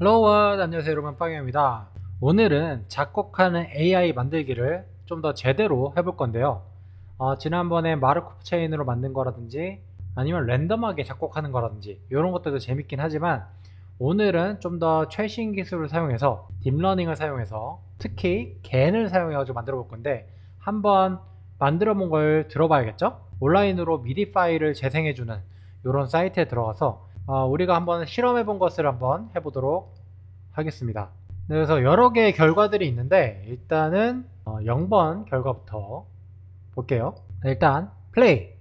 헬로 안녕하세요 여러분, 빵입니다. 오늘은 작곡하는 AI 만들기를 좀 더 제대로 해볼 건데요. 지난번에 마르코프 체인으로 만든 거라든지 아니면 랜덤하게 작곡하는 거라든지 이런 것들도 재밌긴 하지만, 오늘은 좀 더 최신 기술을 사용해서 딥러닝을 사용해서 특히 겐을 사용해 가지고 만들어 볼 건데, 한번 만들어 본 걸 들어봐야겠죠? 온라인으로 미디 파일을 재생해 주는 이런 사이트에 들어가서 우리가 한번 실험해 본 것을 한번 해보도록 하겠습니다. 네, 그래서 여러 개의 결과들이 있는데 일단은 0번 결과부터 볼게요. 네, 일단 플레이.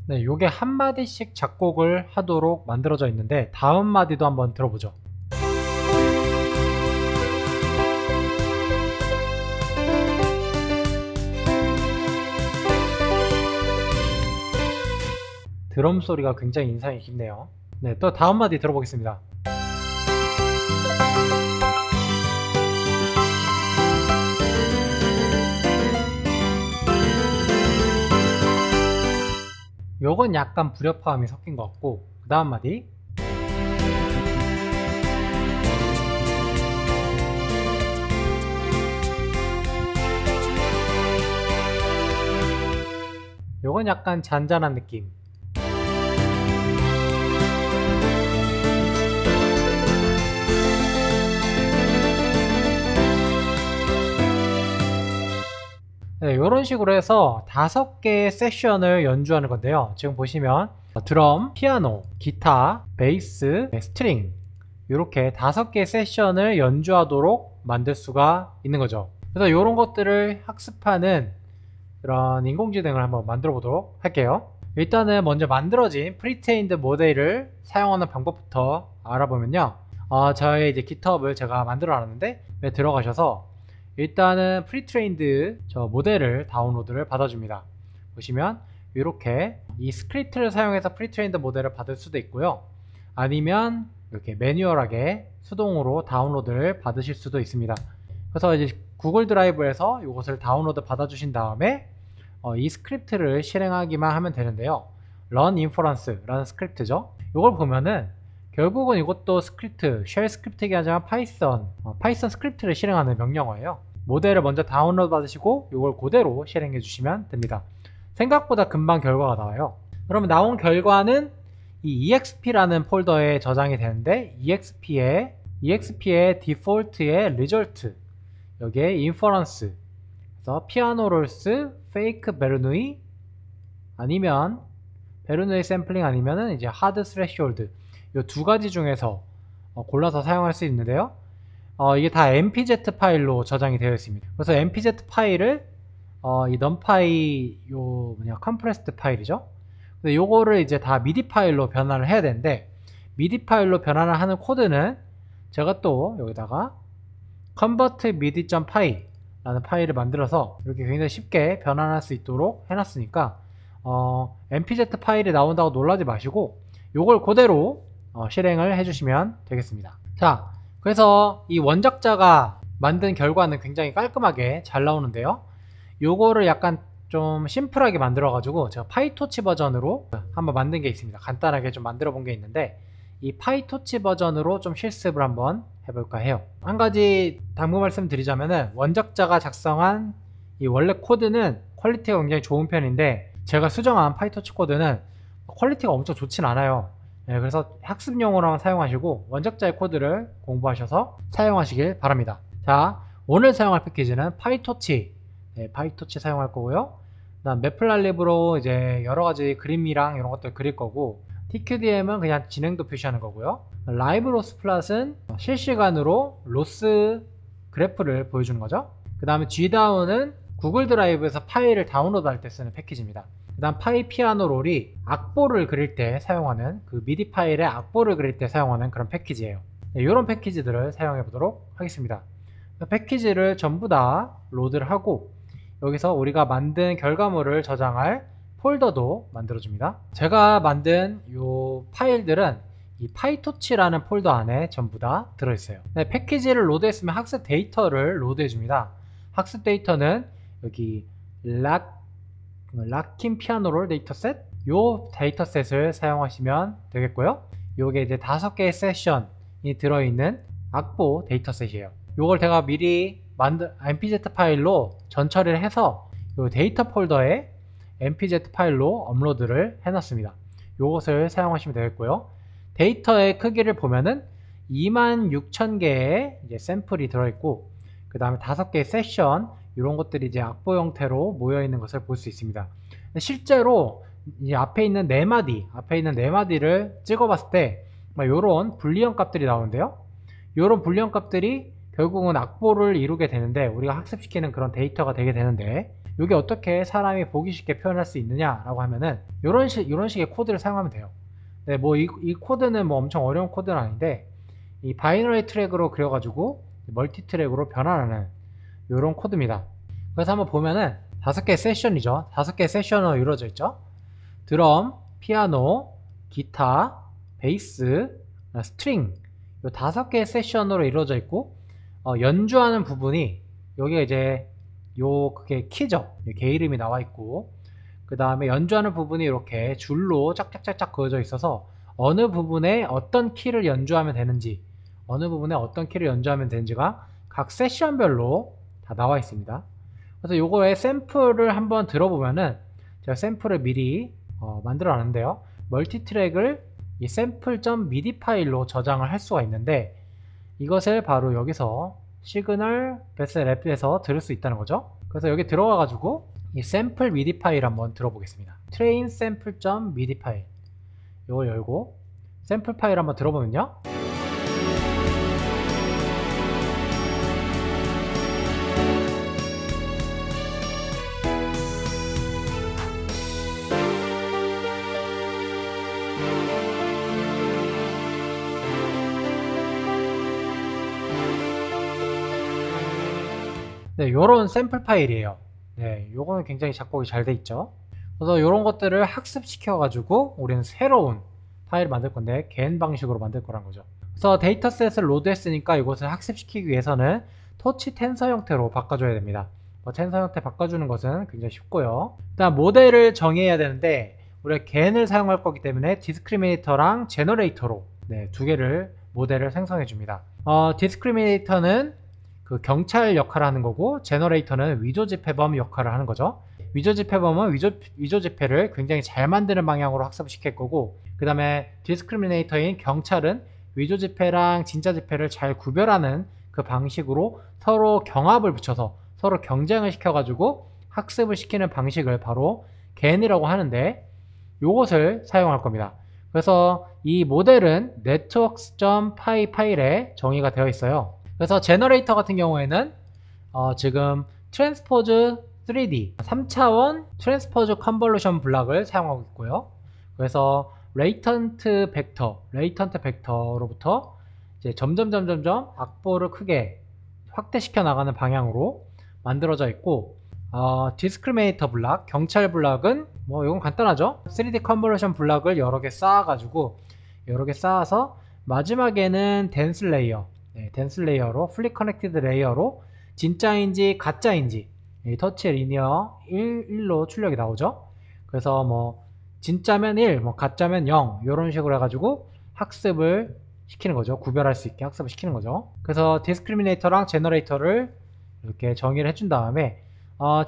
네, 요게 한 마디씩 작곡을 하도록 만들어져 있는데, 다음 마디도 한번 들어보죠. 드럼 소리가 굉장히 인상이 깊네요. 네, 또 다음 마디 들어보겠습니다. 요건 약간 불협화음이 섞인 것 같고, 그 다음 마디. 요건 약간 잔잔한 느낌. 네, 이런 식으로 해서 5개의 세션을 연주하는 건데요. 지금 보시면 드럼, 피아노, 기타, 베이스, 스트링, 이렇게 5개의 세션을 연주하도록 만들 수가 있는 거죠. 그래서 이런 것들을 학습하는 그런 인공지능을 한번 만들어 보도록 할게요. 일단은 먼저 만들어진 프리트레인드 모델을 사용하는 방법부터 알아보면요, 저의 이제 깃허브를 제가 만들어 놨는데, 들어가셔서 일단은 프리트레인드 저 모델을 다운로드를 받아줍니다. 보시면 이렇게 이 스크립트를 사용해서 프리트레인드 모델을 받을 수도 있고요, 아니면 이렇게 매뉴얼하게 수동으로 다운로드를 받으실 수도 있습니다. 그래서 이제 구글 드라이브에서 이것을 다운로드 받아주신 다음에 이 스크립트를 실행하기만 하면 되는데요. run inference라는 스크립트죠. 이걸 보면은 결국은 이것도 스크립트, 쉘 스크립트이긴 하지만 파이썬 스크립트를 실행하는 명령어예요. 모델을 먼저 다운로드 받으시고 이걸 그대로 실행해 주시면 됩니다. 생각보다 금방 결과가 나와요. 그러면 나온 결과는 이 exp라는 폴더에 저장이 되는데, exp의 디폴트의 result, 여기에 inference, 그래서 피아노 롤스, 페이크 베르누이, 아니면 베르누이 샘플링, 아니면은 이제 하드 스레시홀드, 이 두 가지 중에서 골라서 사용할 수 있는데요. 이게 다 mpz 파일로 저장이 되어 있습니다. 그래서 mpz 파일을 이 numpy compressed 파일이죠. 근데 요거를 이제 다 미디 파일로 변환을 해야 되는데, 미디 파일로 변환을 하는 코드는 제가 또 여기다가 convert midi.py 라는 파일을 만들어서 이렇게 굉장히 쉽게 변환할 수 있도록 해놨으니까 mpz 파일이 나온다고 놀라지 마시고 요걸 그대로 실행을 해주시면 되겠습니다. 자, 그래서 이 원작자가 만든 결과는 굉장히 깔끔하게 잘 나오는데요, 요거를 약간 좀 심플하게 만들어 가지고 제가 파이토치 버전으로 한번 만든 게 있습니다. 간단하게 좀 만들어 본 게 있는데, 이 파이토치 버전으로 좀 실습을 한번 해볼까 해요. 한 가지 당부 말씀 드리자면은, 원작자가 작성한 이 원래 코드는 퀄리티가 굉장히 좋은 편인데, 제가 수정한 파이토치 코드는 퀄리티가 엄청 좋진 않아요. 네, 그래서 학습용으로만 사용하시고 원작자의 코드를 공부하셔서 사용하시길 바랍니다. 자, 오늘 사용할 패키지는 파이토치, 파이토치 사용할 거고요. 그다음 매플랄립으로 이제 여러가지 그림이랑 이런 것들 그릴 거고, TQDM은 그냥 진행도 표시하는 거고요. 라이브 로스 플랫은 실시간으로 로스 그래프를 보여주는 거죠. 그 다음에 G다운은 구글 드라이브에서 파일을 다운로드 할 때 쓰는 패키지입니다. 그 다음 파이피아노 롤이 악보를 그릴 때 사용하는, 그 미디 파일에 악보를 그릴 때 사용하는 그런 패키지예요. 이런 패키지들을 사용해 보도록 하겠습니다. 패키지를 전부 다 로드를 하고, 여기서 우리가 만든 결과물을 저장할 폴더도 만들어줍니다. 제가 만든 이 파일들은 이 파이토치라는 폴더 안에 전부 다 들어있어요. 네, 패키지를 로드했으면 학습 데이터를 로드해줍니다. 학습 데이터는 여기 락킨 피아노롤 데이터셋, 요 데이터셋을 사용하시면 되겠고요. 요게 이제 5개의 세션이 들어있는 악보 데이터셋이에요. 요걸 제가 미리 mpz 파일로 전처리를 해서 요 데이터 폴더에 mpz 파일로 업로드를 해놨습니다. 요것을 사용하시면 되겠고요. 데이터의 크기를 보면은 26,000개의 이제 샘플이 들어있고, 그 다음에 5개의 세션, 이런 것들이 이제 악보 형태로 모여있는 것을 볼 수 있습니다. 실제로 이 앞에 있는 4마디를 찍어봤을 때 이런 불리언 값들이 나오는데요. 이런 불리언 값들이 결국은 악보를 이루게 되는데, 우리가 학습시키는 그런 데이터가 되게 되는데, 이게 어떻게 사람이 보기 쉽게 표현할 수 있느냐라고 하면은 이런 식의 코드를 사용하면 돼요. 네, 뭐 이 코드는 뭐 엄청 어려운 코드는 아닌데, 이 바이너리 트랙으로 그려가지고 멀티 트랙으로 변환하는 이런 코드입니다. 그래서 한번 보면은 5개의 세션이죠. 5개의 세션으로 이루어져 있죠. 드럼, 피아노, 기타, 베이스, 스트링, 이 5개의 세션으로 이루어져 있고, 연주하는 부분이 여기가 이제 그게 키죠. 개 이름이 나와 있고, 그 다음에 연주하는 부분이 이렇게 줄로 짝짝짝짝 그어져 있어서 어느 부분에 어떤 키를 연주하면 되는지, 가 각 세션별로 다 나와 있습니다. 그래서 요거의 샘플을 한번 들어보면은, 제가 샘플을 미리 만들어 놨는데요. 멀티트랙을 이 sample.midi 파일로 저장을 할 수가 있는데, 이것을 바로 여기서 시그널 베스 랩에서 들을 수 있다는 거죠. 그래서 여기 들어가 가지고 이 sample midi 파일 한번 들어보겠습니다. train sample.midi 파일, 이걸 열고 샘플 파일 한번 들어보면요, 네, 요런 샘플 파일이에요. 네, 요거는 굉장히 작곡이 잘 돼 있죠. 그래서 요런 것들을 학습시켜 가지고 우리는 새로운 파일을 만들 건데, 겐 방식으로 만들 거란 거죠. 그래서 데이터셋을 로드했으니까 이것을 학습시키기 위해서는 터치 텐서 형태로 바꿔줘야 됩니다. 텐서 형태 바꿔주는 것은 굉장히 쉽고요. 일단 모델을 정의해야 되는데, 우리가 겐을 사용할 거기 때문에 디스크리미네이터랑 제너레이터로 네, 2개를 모델을 생성해 줍니다. 디스크리미네이터는 그 경찰 역할을 하는 거고, 제너레이터는 위조 지폐범 역할을 하는 거죠. 위조 지폐범은 위조 지폐를 굉장히 잘 만드는 방향으로 학습시킬 거고, 그 다음에 디스크리미네이터인 경찰은 위조 지폐랑 진짜 지폐를 잘 구별하는 그 방식으로 서로 경합을 붙여서 서로 경쟁을 시켜가지고 학습을 시키는 방식을 바로 겐이라고 하는데, 요것을 사용할 겁니다. 그래서 이 모델은 networks.py 파일에 정의가 되어 있어요. 그래서 제너레이터 같은 경우에는 지금 트랜스포즈 3D 3차원 트랜스포즈 컨볼루션 블락을 사용하고 있고요. 그래서 레이턴트 벡터로부터 이제 점점 악보를 크게 확대시켜 나가는 방향으로 만들어져 있고, 디스크리미네이터 블락, 경찰 블락은 뭐 이건 간단하죠. 3D 컨볼루션 블락을 여러 개 쌓아가지고 쌓아서 마지막에는 댄스 레이어, 댄스 레이어로, 플립 커넥티드 레이어로 진짜인지 가짜인지 터치 리니어 1로 출력이 나오죠. 그래서 뭐 진짜면 1, 뭐 가짜면 0, 이런 식으로 해가지고 학습을 시키는 거죠. 구별할 수 있게 학습을 시키는 거죠. 그래서 디스크리미네이터랑 제너레이터를 이렇게 정의를 해준 다음에,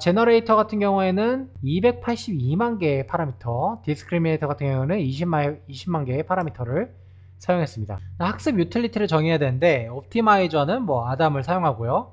제너레이터 같은 경우에는 282만 개의 파라미터, 디스크리미네이터 같은 경우는 20만 개의 파라미터를 사용했습니다. 학습 유틸리티를 정의해야 되는데, 옵티마이저는 뭐 아담을 사용하고요.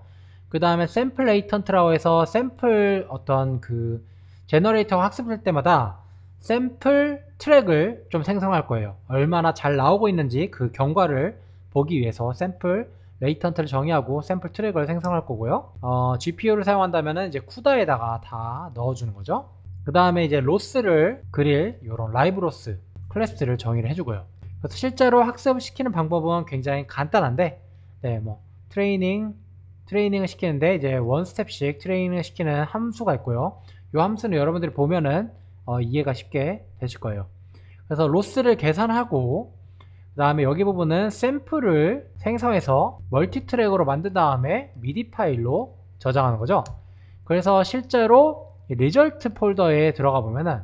그 다음에 샘플 레이턴트라고 해서 샘플 어떤 그 제너레이터가 학습할 때마다 샘플 트랙을 좀 생성할 거예요. 얼마나 잘 나오고 있는지 그 경과를 보기 위해서 샘플 레이턴트를 정의하고 샘플 트랙을 생성할 거고요. GPU를 사용한다면 이제 쿠다에다가 다 넣어주는 거죠. 그 다음에 이제 로스를 그릴 이런 라이브 로스 클래스를 정의를 해주고요. 그래서 실제로 학습을 시키는 방법은 굉장히 간단한데, 네, 뭐 트레이닝을 시키는데 이제 원 스텝씩 트레이닝을 시키는 함수가 있고요. 이 함수는 여러분들이 보면은 이해가 쉽게 되실 거예요. 그래서 로스를 계산하고, 그 다음에 여기 부분은 샘플을 생성해서 멀티트랙으로 만든 다음에 미디 파일로 저장하는 거죠. 그래서 실제로 이 리절트 폴더에 들어가 보면은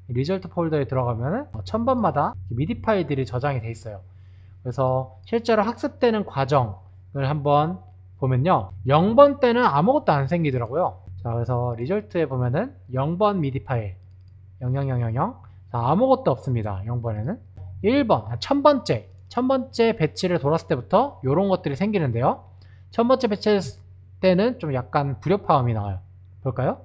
리절트 폴더에 들어가면은 1000번마다 미디 파일들이 저장이 돼 있어요. 그래서 실제로 학습되는 과정을 한번 보면요, 0번 때는 아무것도 안 생기더라고요. 자, 그래서 리절트에 보면은 0번 미디 파일 00000, 자, 아무것도 없습니다. 0번에는 1번 1000번째 배치를 돌았을 때부터 이런 것들이 생기는데요, 1000번째 배치 때는 좀 약간 불협화음이 나와요. 볼까요?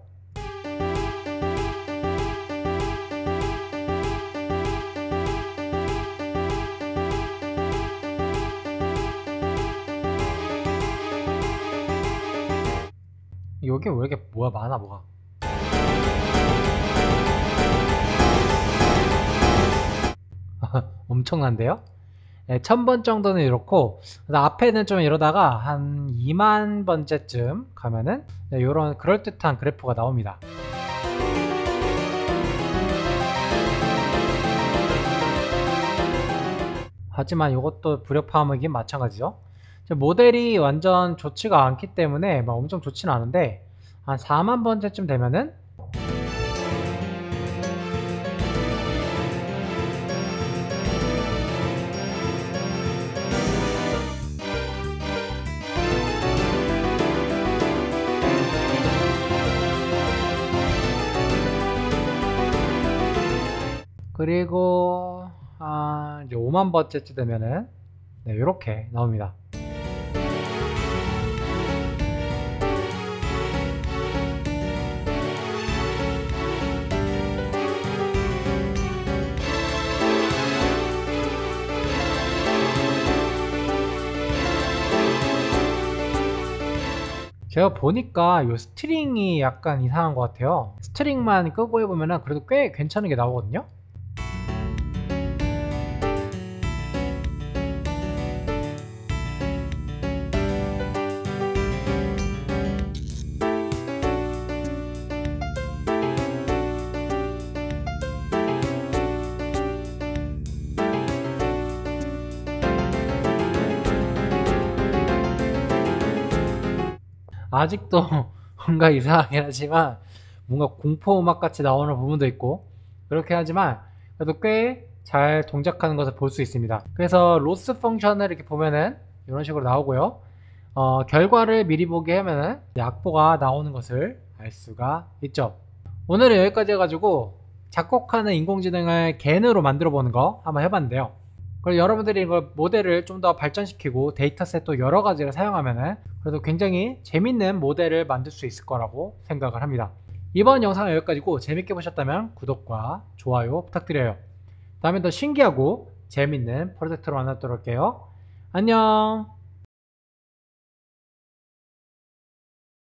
여기 왜 이렇게 뭐가 많아, 뭐가. 엄청난데요? 네, 1000번 정도는 이렇고, 앞에는 좀 이러다가 한 2만 번째쯤 가면은 이런 그럴듯한 그래프가 나옵니다. 하지만 이것도 불협화음이긴 마찬가지죠. 모델이 완전 좋지가 않기 때문에 막 엄청 좋지는 않은데, 한 4만 번째쯤 되면은 그리고 이제 5만 번째쯤 되면은 네, 이렇게 나옵니다. 제가 보니까 이 스트링이 약간 이상한 것 같아요. 스트링만 끄고 해보면 그래도 꽤 괜찮은 게 나오거든요. 아직도 뭔가 이상하긴 하지만 뭔가 공포음악 같이 나오는 부분도 있고 그렇게 하지만 그래도 꽤 잘 동작하는 것을 볼 수 있습니다. 그래서 로스 펑션을 이렇게 보면은 이런 식으로 나오고요. 결과를 미리 보게 하면은 악보가 나오는 것을 알 수가 있죠. 오늘은 여기까지 해가지고 작곡하는 인공지능을 겐으로 만들어 보는 거 한번 해봤는데요. 그리고 여러분들이 이걸 모델을 좀 더 발전시키고 데이터셋도 여러 가지를 사용하면은 그래도 굉장히 재밌는 모델을 만들 수 있을 거라고 생각을 합니다. 이번 영상은 여기까지고 재밌게 보셨다면 구독과 좋아요 부탁드려요. 다음에 더 신기하고 재밌는 프로젝트로 만나도록 할게요. 안녕.